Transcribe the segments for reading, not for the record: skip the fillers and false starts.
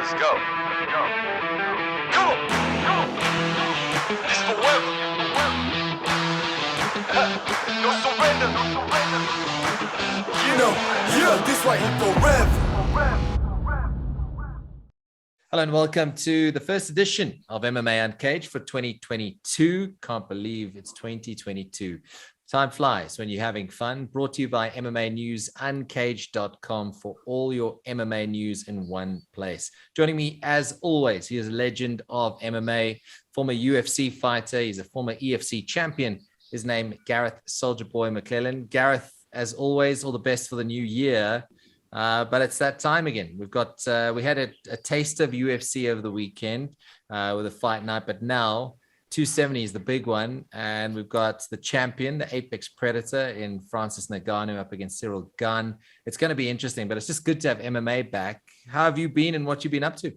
Let's go. Come on. This forever. No surrender. This right here forever. Hello and welcome to the first edition of MMA Uncaged for 2022. Can't believe it's 2022. Time flies when you're having fun. Brought to you by MMAnewsuncaged.com for all your MMA news in one place. Joining me as always, he is a legend of MMA, former UFC fighter. He's a former EFC champion. His name, Garreth Soldier Boy McClellan. Garreth, as always, all the best for the new year. But it's that time again. We had a taste of UFC over the weekend with a fight night, but now 270 is the big one. And we've got the champion, the Apex Predator in Francis Ngannou up against Cyril Gane. It's going to be interesting, but it's just good to have MMA back. How have you been and what you've been up to?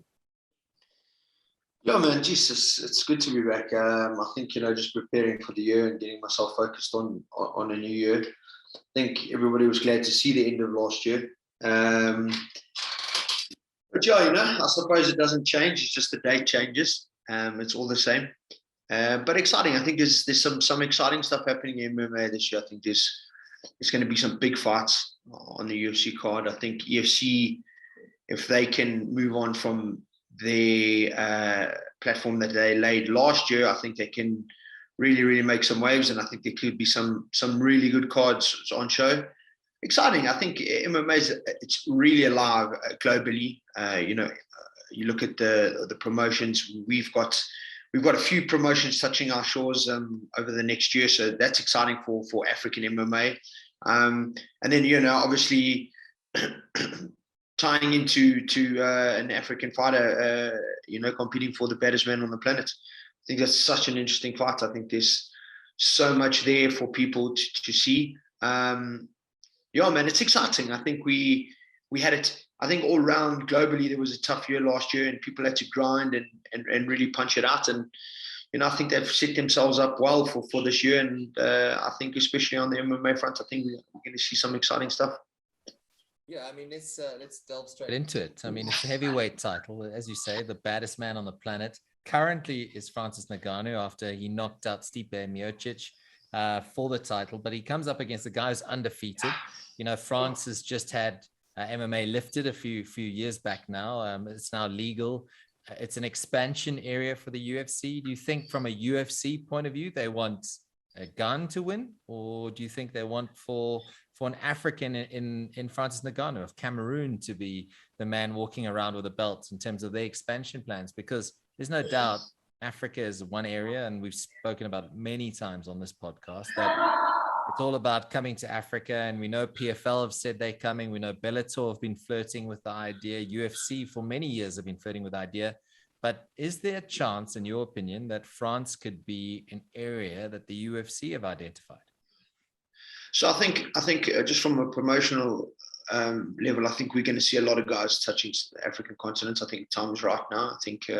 Yeah, man, Jesus, it's good to be back. I think, just preparing for the year and getting myself focused on a new year. I think everybody was glad to see the end of last year. But yeah, I suppose it doesn't change. It's just the date changes. It's all the same. But exciting. I think there's some exciting stuff happening in MMA this year. I think there's going to be some big fights on the UFC card. I think EFC, if they can move on from the platform that they laid last year, I think they can really, really make some waves. And I think there could be some really good cards on show. Exciting. I think MMA it's really alive globally. You look at the promotions. We've got a few promotions touching our shores over the next year, so that's exciting for African MMA. And then obviously tying into an African fighter, competing for the baddest man on the planet. I think that's such an interesting fight. I think there's so much there for people to see. Yeah, man, it's exciting. I think we had it. I think all around globally, there was a tough year last year and people had to grind and really punch it out. And, I think they've set themselves up well for this year. And I think especially on the MMA front, I think we're going to see some exciting stuff. Yeah, I mean, let's delve straight into it. I mean, it's a heavyweight title. As you say, the baddest man on the planet currently is Francis Ngannou after he knocked out Stipe Miocic for the title, but he comes up against a guy who's undefeated. France has just had MMA lifted a few years back now. It's now legal. It's an expansion area for the UFC. Do you think from a UFC point of view, they want a Gane to win? Or do you think they want for an African in Francis Ngannou of Cameroon to be the man walking around with a belt in terms of their expansion plans? Because there's no doubt Africa is one area, and we've spoken about it many times on this podcast, that it's all about coming to Africa. And we know PFL have said they're coming. We know Bellator have been flirting with the idea. UFC for many years have been flirting with the idea. But is there a chance, in your opinion, that France could be an area that the UFC have identified? So I think just from a promotional level, I think we're going to see a lot of guys touching the African continent. I think time is right now. I think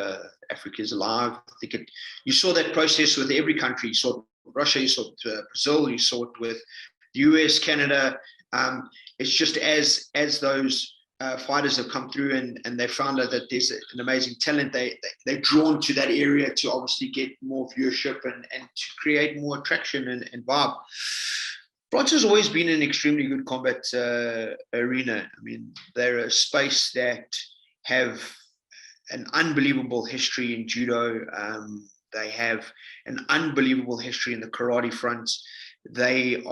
Africa is alive. I think you saw that process with every country. You saw it with Russia, you saw it with Brazil, you saw it with the US, Canada. It's just as those fighters have come through and they found out that there's an amazing talent, they're drawn to that area to obviously get more viewership and to create more attraction and vibe. France has always been an extremely good combat arena. I mean, they're a space that have an unbelievable history in judo. They have an unbelievable history in the karate front. They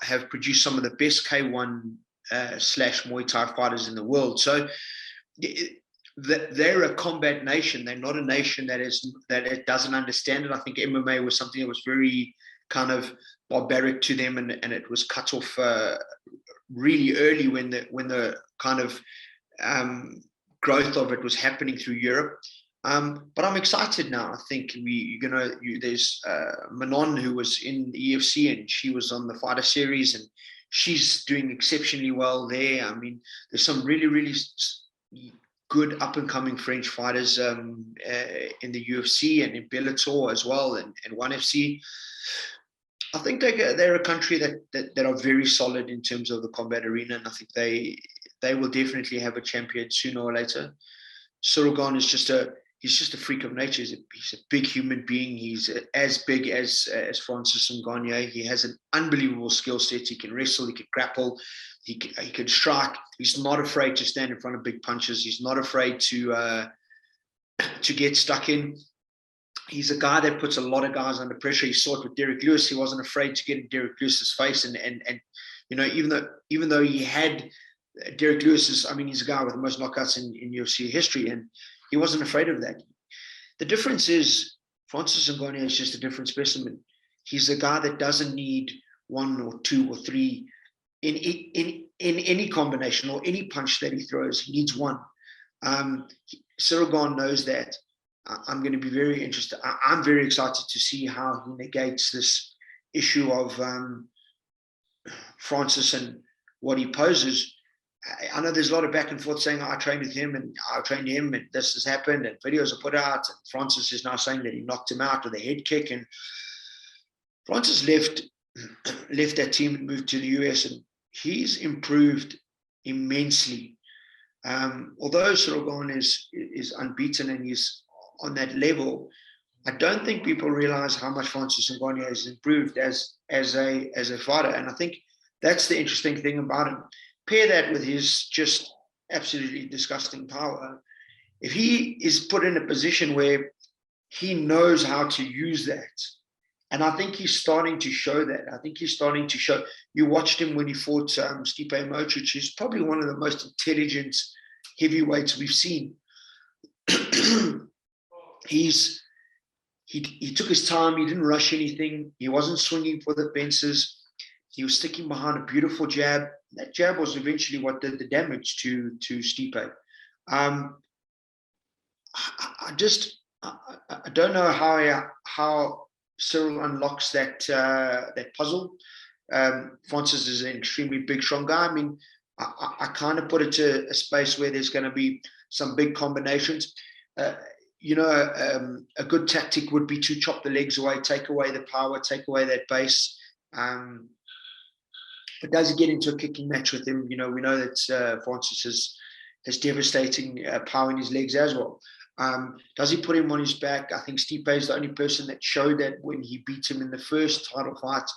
have produced some of the best K1 / Muay Thai fighters in the world. So they're a combat nation. They're not a nation that it doesn't understand it. I think MMA was something that was very kind of barbaric to them, and it was cut off really early when the kind of growth of it was happening through Europe. But I'm excited now. I think there's Manon, who was in the EFC, and she was on the fighter series, and she's doing exceptionally well there. I mean, there's some really, really good up-and-coming French fighters in the UFC and in Bellator as well, and 1FC. I think they're a country that are very solid in terms of the combat arena, and I think they will definitely have a champion sooner or later. Cyril Gane is just a freak of nature. He's a big human being. He's as big as Francis Ngannou. He has an unbelievable skill set. He can wrestle. He can grapple. He can strike. He's not afraid to stand in front of big punches. He's not afraid to get stuck in. He's a guy that puts a lot of guys under pressure. He saw it with Derek Lewis. He wasn't afraid to get in Derek Lewis's face. And you know, even though he had Derek Lewis's, I mean, he's a guy with the most knockouts in UFC history, and he wasn't afraid of that. The difference is Francis Ngannou is just a different specimen. He's a guy that doesn't need 1 or 2 or 3 in any combination or any punch that he throws. He needs one. Cyril Gane knows that. I'm going to be very interested. I'm very excited to see how he negates this issue of Francis and what he poses. I know there's a lot of back and forth saying, I trained with him and I trained him and this has happened and videos are put out. And Francis is now saying that he knocked him out with a head kick. And Francis left that team and moved to the US, and he's improved immensely. Although Cyril Gane is unbeaten and he's on that level, I don't think people realize how much Francis Ngannou has improved as a fighter. And I think that's the interesting thing about him. Pair that with his just absolutely disgusting power. If he is put in a position where he knows how to use that, and I think he's starting to show that. I think he's starting to show. You watched him when he fought Stipe Miocic. He's probably one of the most intelligent heavyweights we've seen. He took his time. He didn't rush anything. He wasn't swinging for the fences. He was sticking behind a beautiful jab. That jab was eventually what did the damage to Stipe. I don't know how Cyril unlocks that puzzle. Francis is an extremely big, strong guy. I mean, I kind of put it to a space where there's going to be some big combinations. You know, a good tactic would be to chop the legs away, take away the power, take away that base. But does he get into a kicking match with him? You know, we know that Francis has devastating power in his legs as well. Does he put him on his back? I think Stipe is the only person that showed that when he beat him in the first title fight.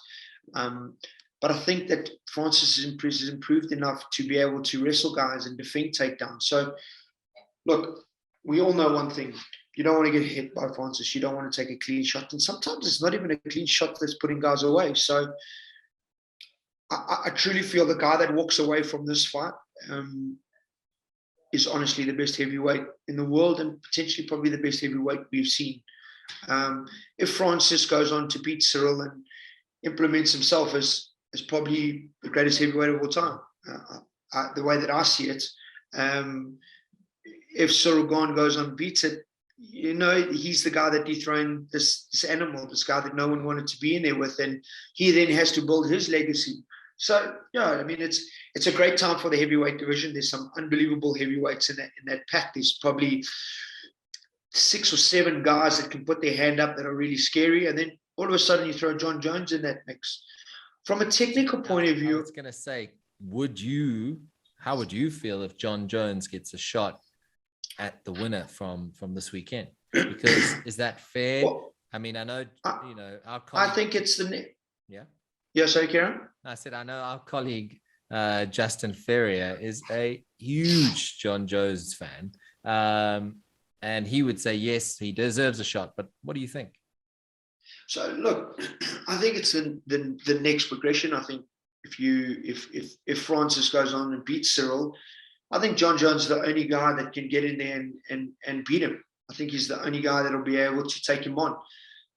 But I think that Francis has improved enough to be able to wrestle guys and defend takedowns. So, look, we all know one thing. You don't want to get hit by Francis. You don't want to take a clean shot. And sometimes it's not even a clean shot that's putting guys away. So I truly feel the guy that walks away from this fight is honestly the best heavyweight in the world and potentially probably the best heavyweight we've seen. If Francis goes on to beat Cyril and implements himself as probably the greatest heavyweight of all time, the way that I see it, if Cyril Gane goes on and beats it, you know, he's the guy that dethroned this animal, this guy that no one wanted to be in there with, and he then has to build his legacy. So, yeah, I mean, it's a great time for the heavyweight division. There's some unbelievable heavyweights in that pack. There's probably 6 or 7 guys that can put their hand up that are really scary, and then all of a sudden you throw John Jones in that mix. From a technical point of view, I was going to say, how would you feel if John Jones gets a shot at the winner from this weekend? Because is that fair? Well, I mean, I know, you know, our colleague, I think it's yeah, sorry, Karen. I said I know our colleague Justin Ferrier is a huge John Jones fan, and he would say yes, he deserves a shot. But what do you think? So look, I think it's the next progression. I think if Francis goes on and beats Cyril, I think John Jones is the only guy that can get in there and beat him. I think he's the only guy that will be able to take him on.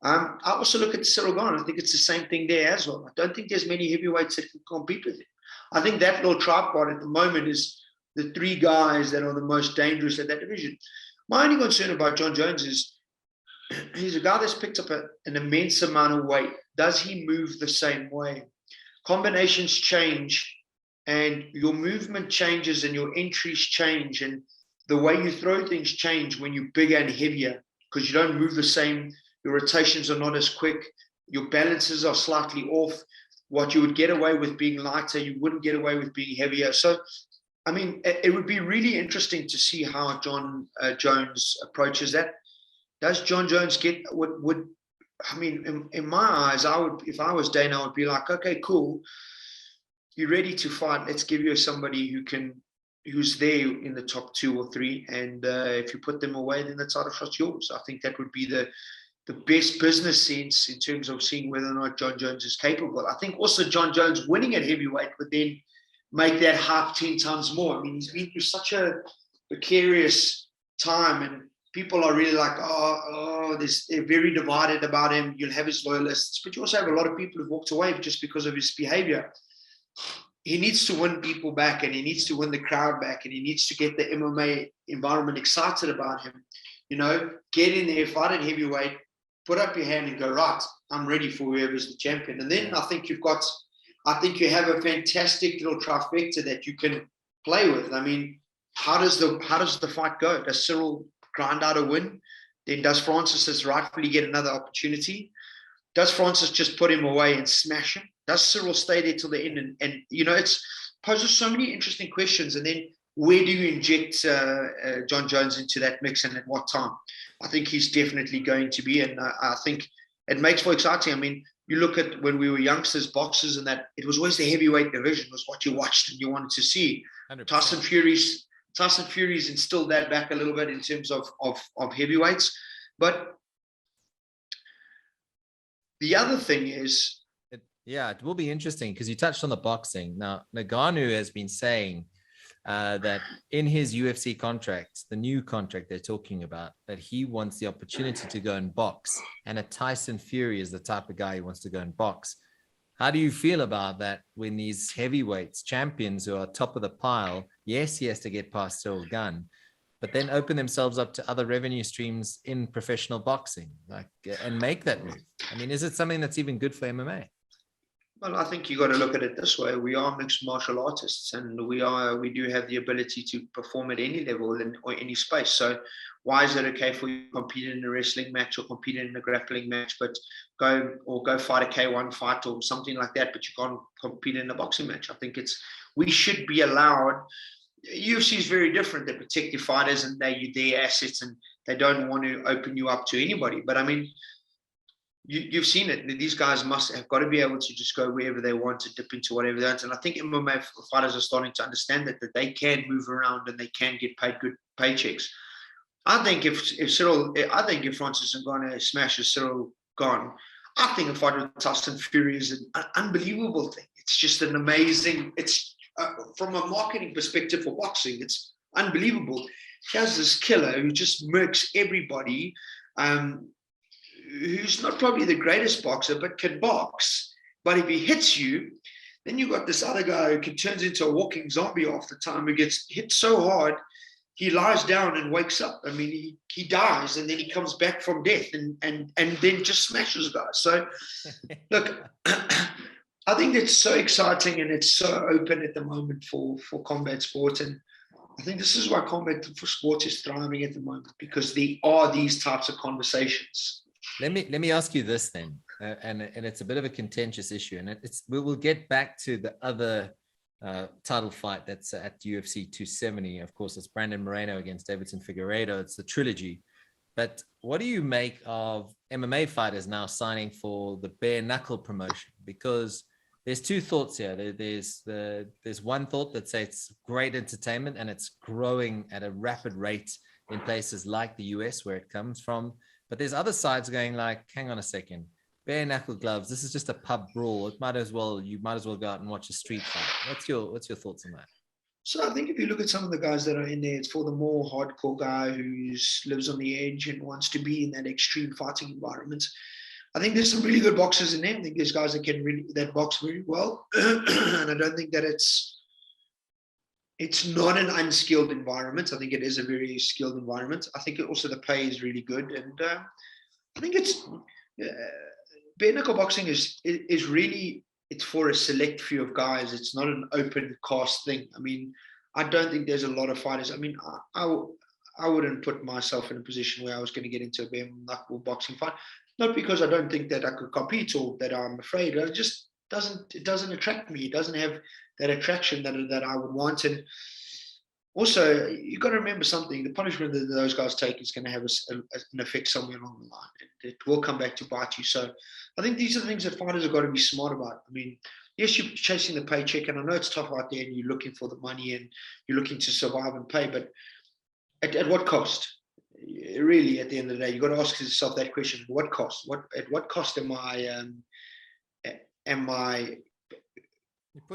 I also look at Cyril Gane. I think it's the same thing there as well. I don't think there's many heavyweights that can compete with him. I think that little tripod at the moment is the 3 guys that are the most dangerous at that division. My only concern about John Jones is he's a guy that's picked up an immense amount of weight. Does he move the same way? Combinations change, and your movement changes and your entries change, and the way you throw things change when you're bigger and heavier because you don't move the same. Your rotations are not as quick. Your balances are slightly off. What you would get away with being lighter, you wouldn't get away with being heavier. So I mean, it would be really interesting to see how John Jones approaches that. Does John Jones would I mean, in my eyes, if I was Dana, I would be like, okay, cool. You're ready to fight. Let's give you somebody who's there in the top 2 or 3. And if you put them away, then the title shot's yours. I think that would be the best business sense in terms of seeing whether or not John Jones is capable. I think also John Jones winning at heavyweight would then make that hype 10 times more. I mean, he's been through such a precarious time, and people are really like, they're very divided about him. You'll have his loyalists, but you also have a lot of people who've walked away just because of his behavior. He needs to win people back, and he needs to win the crowd back, and he needs to get the MMA environment excited about him. You know, get in there, fight at heavyweight, put up your hand and go, right, I'm ready for whoever's the champion. And then I think you have a fantastic little trifecta that you can play with. I mean, how does the fight go? Does Cyril grind out a win? Then does Francis rightfully get another opportunity? Does Francis just put him away and smash him? Does Cyril stay there till the end? And you know, it poses so many interesting questions. And then where do you inject John Jones into that mix, and at what time? I think he's definitely going to be, and I think it makes for exciting. I mean, you look at when we were youngsters, boxers, and that it was always the heavyweight division was what you watched and you wanted to see. 100%. Tyson Fury's instilled that back a little bit in terms of heavyweights. But the other thing is, it will be interesting because you touched on the boxing. Now, Ngannou has been saying that in his UFC contract, the new contract they're talking about, that he wants the opportunity to go and box. And a Tyson Fury is the type of guy who wants to go and box. How do you feel about that when these heavyweights, champions who are top of the pile, yes, he has to get past Cyril Gane, but then open themselves up to other revenue streams in professional boxing, and make that move? I mean, is it something that's even good for MMA? Well, I think you got to look at it this way. We are mixed martial artists, and we do have the ability to perform at any level or any space. So why is it okay for you to compete in a wrestling match or compete in a grappling match, but go fight a K1 fight or something like that, but you can't compete in a boxing match? I think we should be allowed. UFC is very different. They protect your fighters and their assets, and they don't want to open you up to anybody. But I mean, you've seen it. These guys have got to be able to just go wherever they want, to dip into whatever they want. And I think MMA fighters are starting to understand that they can move around and they can get paid good paychecks. I think if Francis Ngannou smashes Cyril Gane, I think a fight with Tyson Fury is an unbelievable thing. It's just an amazing. It's from a marketing perspective for boxing, it's unbelievable. He has this killer who just murks everybody. Who's not probably the greatest boxer, but can box. But if he hits you, then you've got this other guy who turns into a walking zombie half the time, who gets hit so hard, he lies down and wakes up. I mean, he dies, and then he comes back from death and then just smashes guys. So, look, I think it's so exciting and it's so open at the moment for combat sport. And I think this is why combat sport is thriving at the moment, because there are these types of conversations. Let me ask you this then, and it's a bit of a contentious issue, and we'll get back to the other title fight that's at UFC 270. Of course, it's Brandon Moreno against Deiveson Figueiredo. It's the trilogy. But what do you make of MMA fighters now signing for the Bareknuckle promotion? Because there's two thoughts here. There's one thought that says it's great entertainment and it's growing at a rapid rate in places like the US where it comes from. But there's other sides going like, hang on a second, Bareknuckle gloves, this is just a pub brawl. You might as well go out and watch a street fight. What's your thoughts on that? So I think if you look at some of the guys that are in there, it's for the more hardcore guy who lives on the edge and wants to be in that extreme fighting environment. I think there's some really good boxers in there. I think there's guys that box very well. And I don't think that it's not an unskilled environment. I think it is a very skilled environment. I think also the pay is really good. And I think bare knuckle boxing is really, it's for a select few of guys. It's not an open cast thing. I mean, I don't think there's a lot of fighters. I mean, I wouldn't put myself in a position where I was going to get into a bare knuckle boxing fight. Not because I don't think that I could compete or that I'm afraid. It just doesn't attract me. It doesn't have that attraction that I would want. And also, you've got to remember something. The punishment that those guys take is going to have an effect somewhere along the line. It will come back to bite you. So I think these are the things that fighters have got to be smart about. I mean, yes, you're chasing the paycheck, and I know it's tough out there, and you're looking for the money, and you're looking to survive and pay, but at what cost? Really, at the end of the day, you've got to ask yourself that question: what cost? At what cost am I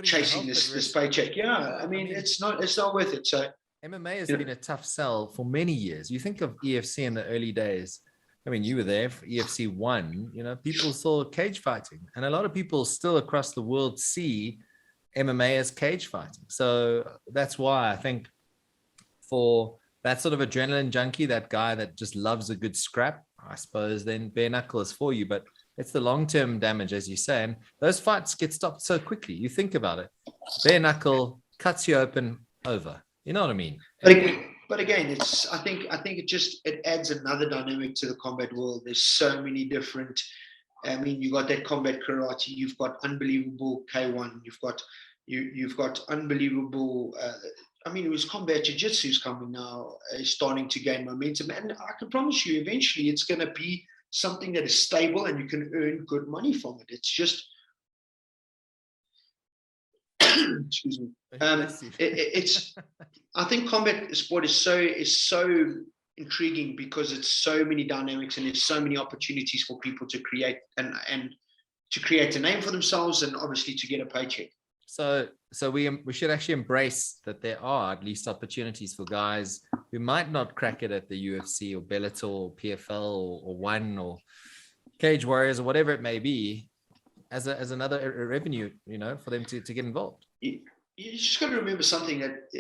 chasing this paycheck? Yeah, I mean, it's not worth it. So MMA has been a tough sell for many years. You think of EFC in the early days. I mean, you were there for EFC 1. You know, people saw cage fighting, and a lot of people still across the world see MMA as cage fighting. So that's why I think for that sort of adrenaline junkie, that guy that just loves a good scrap, I suppose then Bareknuckle is for you. But it's the long-term damage, as you say, and those fights get stopped so quickly. You think about it. Bareknuckle cuts you open, over. You know what I mean? But again, I think it adds another dynamic to the combat world. There's so many different. I mean, you got that combat karate. You've got unbelievable K1. You've got unbelievable. I mean, it was combat jiu-jitsu is coming now, starting to gain momentum, and I can promise you, eventually, it's going to be something that is stable and you can earn good money from it. It's just. Excuse me. It's. I think combat sport is so intriguing because it's so many dynamics and there's so many opportunities for people to create and to create a name for themselves and obviously to get a paycheck. So we should actually embrace that there are at least opportunities for guys who might not crack it at the UFC or Bellator or PFL or One or Cage Warriors or whatever it may be, as another revenue, you know, for them to get involved. You just got to remember something, that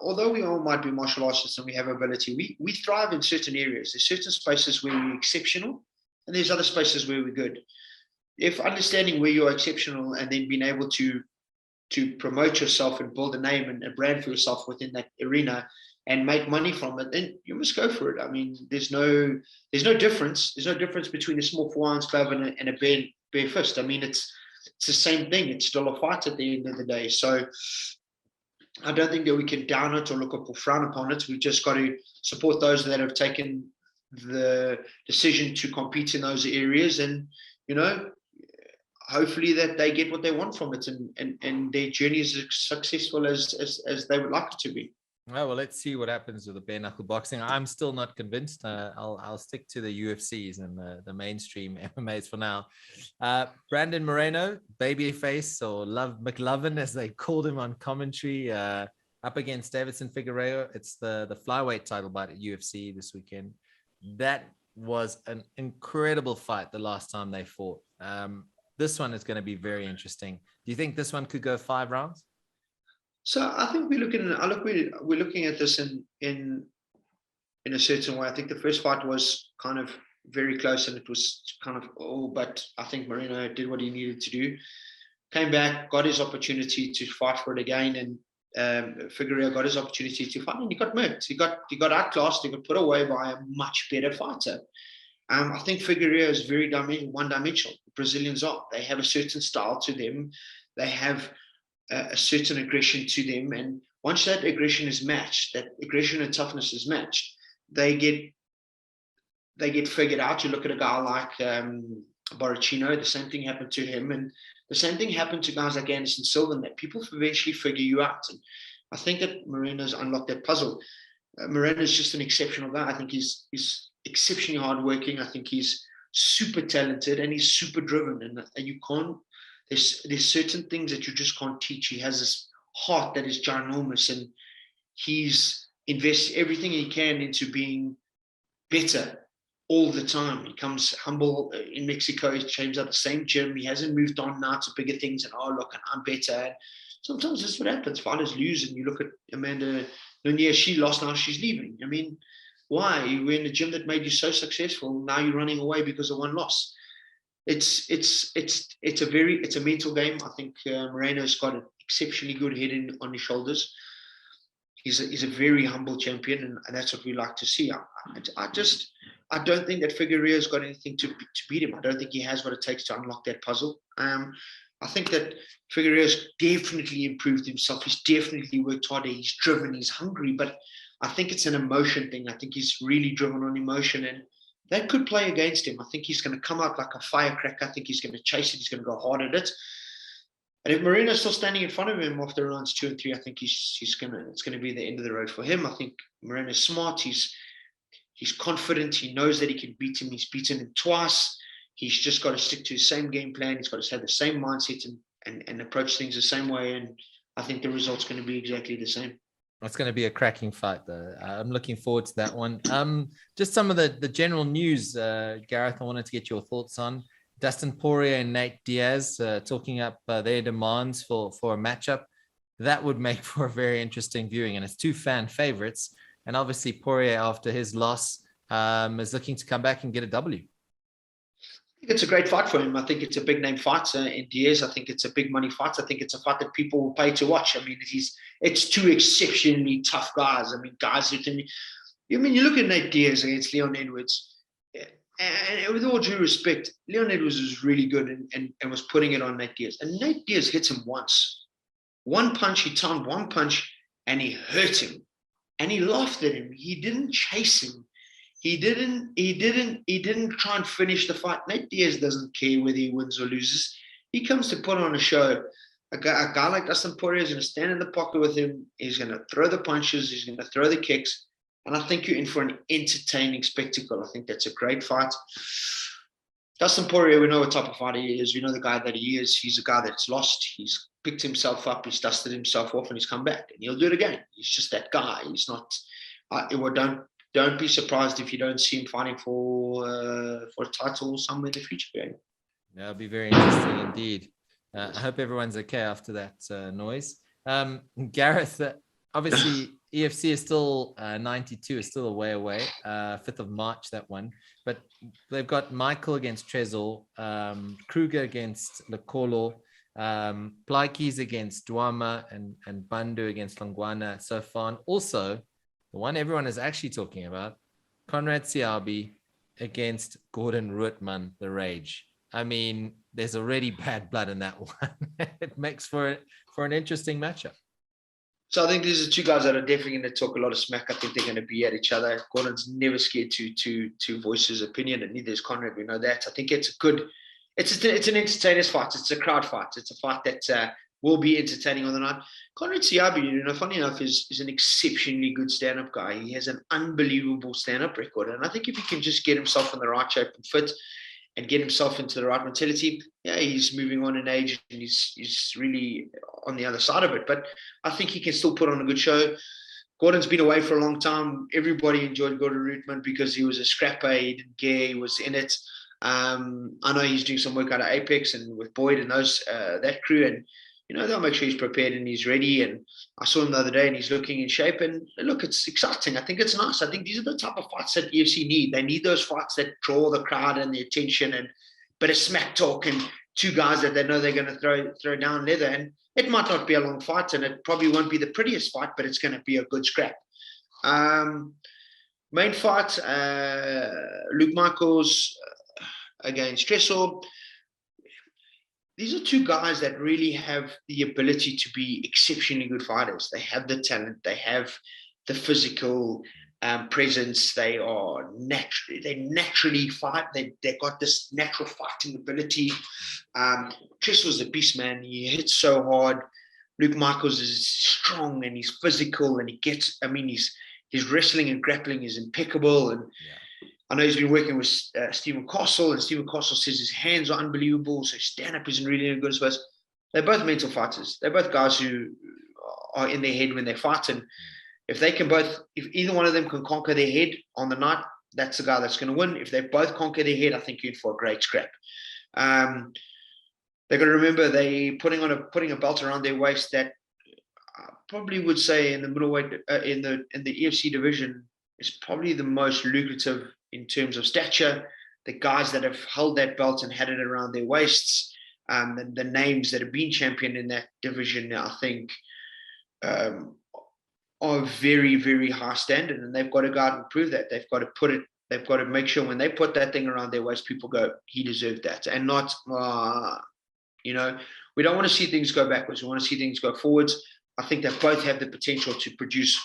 although we all might be martial artists and we have ability, we thrive in certain areas. There's certain spaces where we're exceptional and there's other spaces where we're good. If understanding where you're exceptional and then being able to promote yourself and build a name and a brand for yourself within that arena and make money from it, then you must go for it. I mean, there's no difference. There's no difference between a small 4-ounce glove and a bare fist. I mean, it's the same thing. It's still a fight at the end of the day. So I don't think that we can down it or look up or frown upon it. We've just got to support those that have taken the decision to compete in those areas, and, you know, hopefully that they get what they want from it and their journey is as successful as they would like it to be. Oh, well, let's see what happens with the bare knuckle boxing. I'm still not convinced. I'll stick to the UFCs and the mainstream MMAs for now. Brandon Moreno, babyface, or Love McLovin, as they called him on commentary, up against Deiveson Figueiredo. It's the flyweight title bout at UFC this weekend. That was an incredible fight the last time they fought. This one is going to be very interesting. Do you think this one could go 5 rounds? So I think we're looking at this in a certain way. I think the first fight was kind of very close and it was kind of but I think Moreno did what he needed to do. Came back, got his opportunity to fight for it again, and Figueiredo got his opportunity to fight, and he got murked. He got outclassed. He got put away by a much better fighter. I think Figueiredo is very one-dimensional. Brazilians are. They have a certain style to them. They have a certain aggression to them, and once that aggression is matched, that aggression and toughness is matched, they get figured out. You look at a guy like Bareknuckle, the same thing happened to him, and the same thing happened to guys like Anderson Silva, that people eventually figure you out. And I think that Moreno's unlocked that puzzle. Moreno is just an exceptional guy. I think he's exceptionally hardworking. I think he's super talented and he's super driven, and you can't. There's certain things that you just can't teach. He has this heart that is ginormous, and he's invests everything he can into being better all the time. He comes humble in Mexico. He trains at the same gym. He hasn't moved on now to bigger things, and look, and I'm better. And sometimes that's what happens. Fighters lose, and you look at Amanda Nunes. She lost, now she's leaving. I mean, why? You were in a gym that made you so successful. Now you're running away because of one loss. It's a mental game. I think Moreno's got an exceptionally good head on his shoulders. He's a very humble champion, and that's what we like to see. I don't think that Figueiredo's got anything to beat him. I don't think he has what it takes to unlock that puzzle. I I think that Figueiredo's definitely improved himself. He's definitely worked harder. He's driven. He's hungry. But I think it's an emotion thing. I think he's really driven on emotion, and that could play against him. I think he's going to come out like a firecracker. I think he's going to chase it. He's going to go hard at it. And if Moreno's still standing in front of him after rounds 2 and 3, I think it's going to be the end of the road for him. I think Moreno's smart. He's confident. He knows that he can beat him. He's beaten him twice. He's just got to stick to his same game plan. He's got to have the same mindset and approach things the same way. And I think the result's going to be exactly the same. It's going to be a cracking fight, though. I'm looking forward to that one. Just some of the general news, Gareth, I wanted to get your thoughts on. Dustin Poirier and Nate Diaz talking up their demands for a matchup. That would make for a very interesting viewing. And it's 2 fan favorites. And obviously Poirier, after his loss, is looking to come back and get a W. I think it's a great fight for him. I think it's a big name fight in Diaz. I think it's a big money fight. I think it's a fight that people will pay to watch. I mean, it's 2 exceptionally tough guys. I mean, guys who can. I mean, you look at Nate Diaz against Leon Edwards, and with all due respect, Leon Edwards was really good and was putting it on Nate Diaz. And Nate Diaz hits him once. One punch, he timed one punch, and he hurt him. And he laughed at him. He didn't chase him. He didn't try and finish the fight. Nate Diaz doesn't care whether he wins or loses. He comes to put on a show. A guy like Dustin Poirier is going to stand in the pocket with him. He's going to throw the punches. He's going to throw the kicks. And I think you're in for an entertaining spectacle. I think that's a great fight. Dustin Poirier, we know what type of fighter he is. We know the guy that he is. He's a guy that's lost. He's picked himself up. He's dusted himself off, and he's come back. And he'll do it again. He's just that guy. He's not. Don't be surprised if you don't see him fighting for a title somewhere in the future. Yeah, it'll be very interesting indeed. I hope everyone's okay after that noise. Gareth, obviously EFC is still 92, is still a way away. 5th of March, that one. But they've got Michael against Trezor, Kruger against Lekolo, Plaikis against Duama, and Bandu against Longwana so far. And also, the one everyone is actually talking about, Conrad Siabi against Gordon Rootman, the Rage. I mean, there's already bad blood in that one. It makes for an interesting matchup. So I think these are 2 guys that are definitely going to talk a lot of smack. I think they're going to be at each other. Gordon's never scared to voice his opinion, and neither is Conrad. We know that. I think it's an entertainer's fight. It's a crowd fight. It's a fight that will be entertaining on the night. Conrad Siabi, funny enough, is an exceptionally good stand-up guy. He has an unbelievable stand-up record. And I think if he can just get himself in the right shape and fit and get himself into the right mentality, yeah, he's moving on in age and he's really on the other side of it. But I think he can still put on a good show. Gordon's been away for a long time. Everybody enjoyed Gordon Rootman because he was a scrapper. He didn't care. He was in it. I know he's doing some work out of Apex and with Boyd and that crew. And they'll make sure he's prepared and he's ready. And I saw him the other day and he's looking in shape. And look, it's exciting. I think it's nice. I think these are the type of fights that UFC need. They need those fights that draw the crowd and the attention and a bit of smack talk and 2 guys that they know they're going to throw down leather. And it might not be a long fight and it probably won't be the prettiest fight, but it's going to be a good scrap. Main fight, Luke Michaels against Trezor. These are 2 guys that really have the ability to be exceptionally good fighters. They have the talent. They have the physical presence. They naturally fight. They got this natural fighting ability. Chris was a beast, man. He hits so hard. Luke Michaels is strong and he's physical and his wrestling and grappling is impeccable. And I know he's been working with Stephen Castle, and Stephen Castle says his hands are unbelievable, so stand-up isn't really in a good space. They're both mental fighters. They're both guys who are in their head when they fight, and if either one of them can conquer their head on the night, that's the guy that's going to win. If they both conquer their head, I think you're in for a great scrap. They've got to remember they're putting a belt around their waist that I probably would say in the middleweight in the EFC division is probably the most lucrative in terms of stature. The guys that have held that belt and had it around their waists, the names that have been champion in that division, I think, are very, very high standard, and they've got to go out and prove that. They've got to make sure when they put that thing around their waist, people go, he deserved that, and not You know, we don't want to see things go backwards. We want to see things go forwards. I think they both have the potential to produce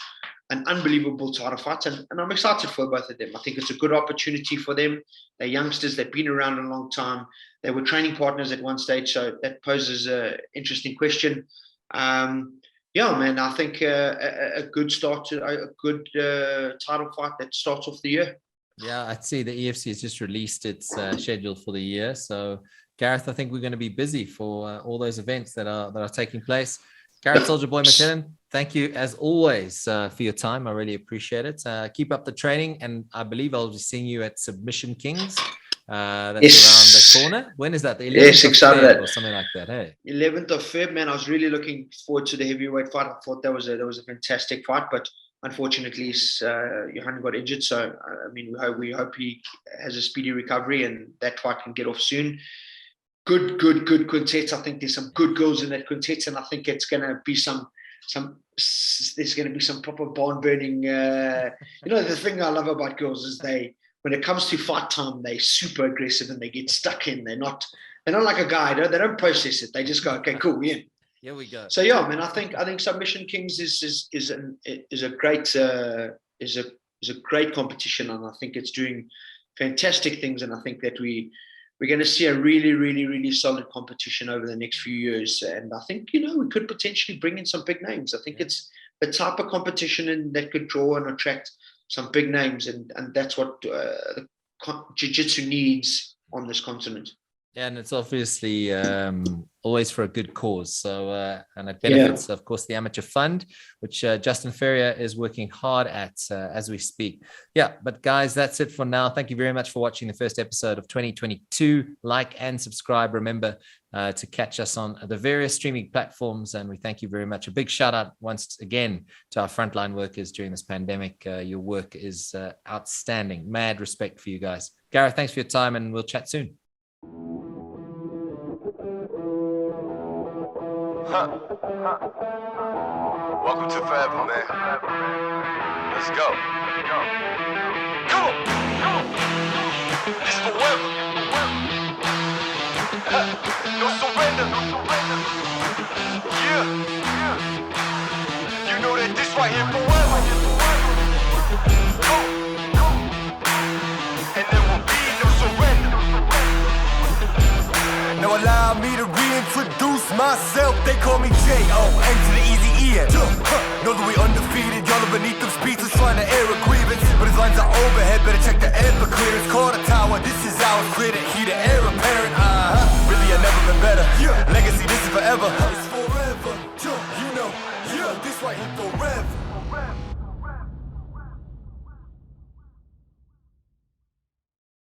an unbelievable title fight, and I'm excited for both of them. I think it's a good opportunity for them. They're youngsters. They've been around a long time. They were training partners at one stage, so that poses an interesting question. Yeah, man, I think a good start to a good title fight that starts off the year. Yeah, I'd say the EFC has just released its schedule for the year. So, Gareth, I think we're going to be busy for all those events that are taking place. Gareth Soldier Boy McKinnon, thank you as always for your time. I really appreciate it. Keep up the training, and I believe I'll be seeing you at Submission Kings. That's around the corner. When is that? The 11th of Feb or something like that, hey? 11th of Feb, man. I was really looking forward to the heavyweight fight. I thought that was a fantastic fight, but unfortunately, Johanna got injured. So, I mean, we hope he has a speedy recovery and that fight can get off soon. Good quintet. I think there's some good girls in that quintet, and I think it's going to be there's going to be some proper barn burning. The thing I love about girls is when it comes to fight time, they're super aggressive and they get stuck in. They're not like a guy. They don't process it. They just go, okay, cool, we're in. Here we go. So yeah, man, I think Submission Kings is a great competition, and I think it's doing fantastic things. And I think that we're going to see a really, really, really solid competition over the next few years. And I think, we could potentially bring in some big names. I think it's the type of competition that could draw and attract some big names. And that's what the jiu-jitsu needs on this continent. Yeah, and it's obviously always for a good cause. So, and it benefits, of course, the amateur fund, which Justin Ferrier is working hard at as we speak. Yeah, but guys, that's it for now. Thank you very much for watching the first episode of 2022. Like and subscribe. Remember to catch us on the various streaming platforms. And we thank you very much. A big shout out once again to our frontline workers during this pandemic. Your work is outstanding. Mad respect for you guys. Gareth, thanks for your time, and we'll chat soon. Welcome to Forever, man. Let's go. Come on. This forever. No surrender. Yeah. You know that this right here forever. And there will be no surrender. Now allow me to reintroduce myself. They call me J.O.N. to the easy E-N. Know that we undefeated. Y'all are beneath them speeches trying to air a grievance, but his lines are overhead. Better check the air for clearance. Call the tower. This is our clear to heat the air apparent. Really, I've never been better. Legacy, this is forever.